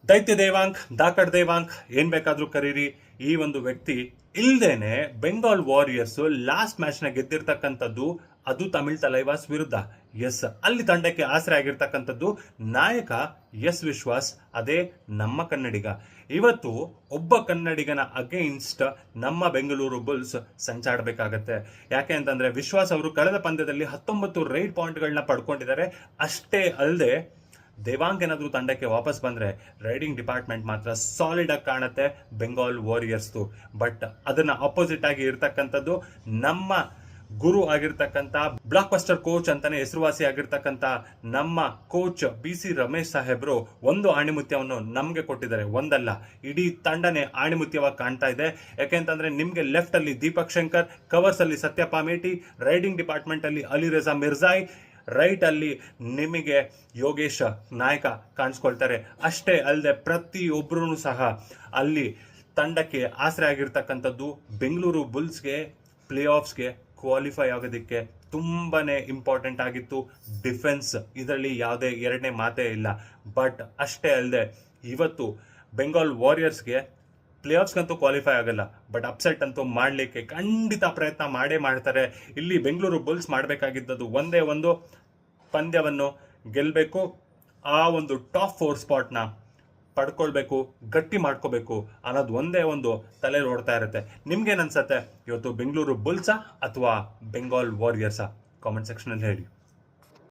ದೈತ್ಯ ದೇವಾಂಕ್, ದಾಕಡ್ ದೇವಾಂಕ್, ಏನ್ ಬೇಕಾದ್ರೂ ಕರೀರಿ. ಈ ಒಂದು ವ್ಯಕ್ತಿ ಇಲ್ದೇನೆ ಬೆಂಗಾಲ್ ವಾರಿಯರ್ಸ್ ಲಾಸ್ಟ್ ಮ್ಯಾಚ್ ನ ಗೆದ್ದಿರ್ತಕ್ಕಂಥದ್ದು ಅದು ತಮಿಳ್ ತಲೈವಾಸ್ ವಿರುದ್ಧ. ಎಸ್, ಅಲ್ಲಿ ತಂಡಕ್ಕೆ ಆಸರೆ ಆಗಿರ್ತಕ್ಕಂಥದ್ದು ನಾಯಕ ಎಸ್ ವಿಶ್ವಾಸ್, ಅದೇ ನಮ್ಮ ಕನ್ನಡಿಗ. ಇವತ್ತು ಒಬ್ಬ ಕನ್ನಡಿಗನ ಅಗೇನ್ಸ್ಟ್ ನಮ್ಮ ಬೆಂಗಳೂರು ಬುಲ್ಸ್ ಸಂಚಾಡಬೇಕಾಗತ್ತೆ. ಯಾಕೆ ಅಂತಂದ್ರೆ ವಿಶ್ವಾಸ್ ಅವರು ಕಳೆದ ಪಂದ್ಯದಲ್ಲಿ 19 ರೈಡ್ ಪಾಯಿಂಟ್ಗಳನ್ನ ಪಡ್ಕೊಂಡಿದ್ದಾರೆ. ಅಷ್ಟೇ ಅಲ್ಲದೆ ದೇವಾಂಗ್ ಏನಾದ್ರೂ ತಂಡಕ್ಕೆ ವಾಪಸ್ ಬಂದ್ರೆ ರೈಡಿಂಗ್ ಡಿಪಾರ್ಟ್ಮೆಂಟ್ ಮಾತ್ರ ಸಾಲಿಡ್ ಆಗಿ ಕಾಣುತ್ತೆ ಬೆಂಗಾಲ್ ವಾರಿಯರ್ಸ್ದು. ಬಟ್ ಅದನ್ನ ಅಪೋಸಿಟ್ ಆಗಿ ಇರ್ತಕ್ಕಂಥದ್ದು ನಮ್ಮ ಗುರು ಆಗಿರ್ತಕ್ಕಂಥ ಬ್ಲಾಕ್ ಬಸ್ಟರ್ ಕೋಚ್ ಅಂತಾನೆ ಹೆಸರುವಾಸಿ ಆಗಿರ್ತಕ್ಕಂಥ ನಮ್ಮ ಕೋಚ್ BC ರಮೇಶ್ ಸಾಹೇಬ್ರು ಒಂದು ಆಣಿಮುತ್ಯವನ್ನು ನಮ್ಗೆ ಕೊಟ್ಟಿದ್ದಾರೆ. ಒಂದಲ್ಲ, ಇಡೀ ತಂಡನೇ ಆಣಿಮುತ್ಯವಾಗಿ ಕಾಣ್ತಾ ಇದೆ. ಯಾಕೆಂತಂದ್ರೆ ನಿಮ್ಗೆ ಲೆಫ್ಟ್ ಅಲ್ಲಿ ದೀಪಕ್ ಶಂಕರ್, ಕವರ್ಸ್ ಅಲ್ಲಿ ಸತ್ಯ ಪಾಮೇಟಿ, ರೈಡಿಂಗ್ ಡಿಪಾರ್ಟ್ಮೆಂಟ್ ಅಲ್ಲಿ ಅಲಿ ರೆಜಾ ಮಿರ್ಜಾಯ್, ರೈಟ್ ಅಲ್ಲಿ ನಿಮಗೆ ಯೋಗೇಶ್ ನಾಯಕ ಕಾಣಿಸ್ಕೊಳ್ತಾರೆ. ಅಷ್ಟೇ ಅಲ್ಲದೆ ಪ್ರತಿಯೊಬ್ಬರೂ ಸಹ ಅಲ್ಲಿ ತಂಡಕ್ಕೆ ಆಸರೆ ಆಗಿರ್ತಕ್ಕಂಥದ್ದು ಬೆಂಗಳೂರು ಬುಲ್ಸ್ಗೆ ಪ್ಲೇ ಆಫ್ಸ್ಗೆ ಕ್ವಾಲಿಫೈ ಆಗೋದಕ್ಕೆ ತುಂಬಾನೇ ಇಂಪಾರ್ಟೆಂಟ್ ಆಗಿತ್ತು ಡಿಫೆನ್ಸ್. ಇದರಲ್ಲಿ ಯಾವುದೇ ಎರಡನೇ ಮಾತೇ ಇಲ್ಲ. ಬಟ್ ಅಷ್ಟೇ ಅಲ್ಲದೆ ಇವತ್ತು ಬೆಂಗಾಲ್ ವಾರಿಯರ್ಸ್ಗೆ ಪ್ಲೇ ಆಫ್ಸ್ಗಂತೂ ಕ್ವಾಲಿಫೈ ಆಗಲ್ಲ, ಬಟ್ ಅಪ್ಸೆಟ್ ಅಂತೂ ಮಾಡಲಿಕ್ಕೆ ಖಂಡಿತ ಪ್ರಯತ್ನ ಮಾಡೇ ಮಾಡ್ತಾರೆ. ಇಲ್ಲಿ ಬೆಂಗಳೂರು ಬುಲ್ಸ್ ಮಾಡಬೇಕಾಗಿದ್ದದ್ದು ಒಂದೇ ಒಂದು, ಪಂದ್ಯವನ್ನು ಗೆಲ್ಲಬೇಕು, ಆ ಒಂದು ಟಾಪ್ 4 ಸ್ಪಾಟ್ನ ಪಡ್ಕೊಳ್ಬೇಕು, ಗಟ್ಟಿ ಮಾಡ್ಕೋಬೇಕು ಅನ್ನೋದು ಒಂದೇ ಒಂದು ತಲೆ ಓಡ್ತಾ ಇರುತ್ತೆ. ನಿಮ್ಗೇನು ಅನ್ಸತ್ತೆ, ಇವತ್ತು ಬೆಂಗಳೂರು ಬುಲ್ಸಾ ಅಥವಾ ಬೆಂಗಾಲ್ ವಾರಿಯರ್ಸಾ? ಕಾಮೆಂಟ್ ಸೆಕ್ಷನಲ್ಲಿ ಹೇಳಿ.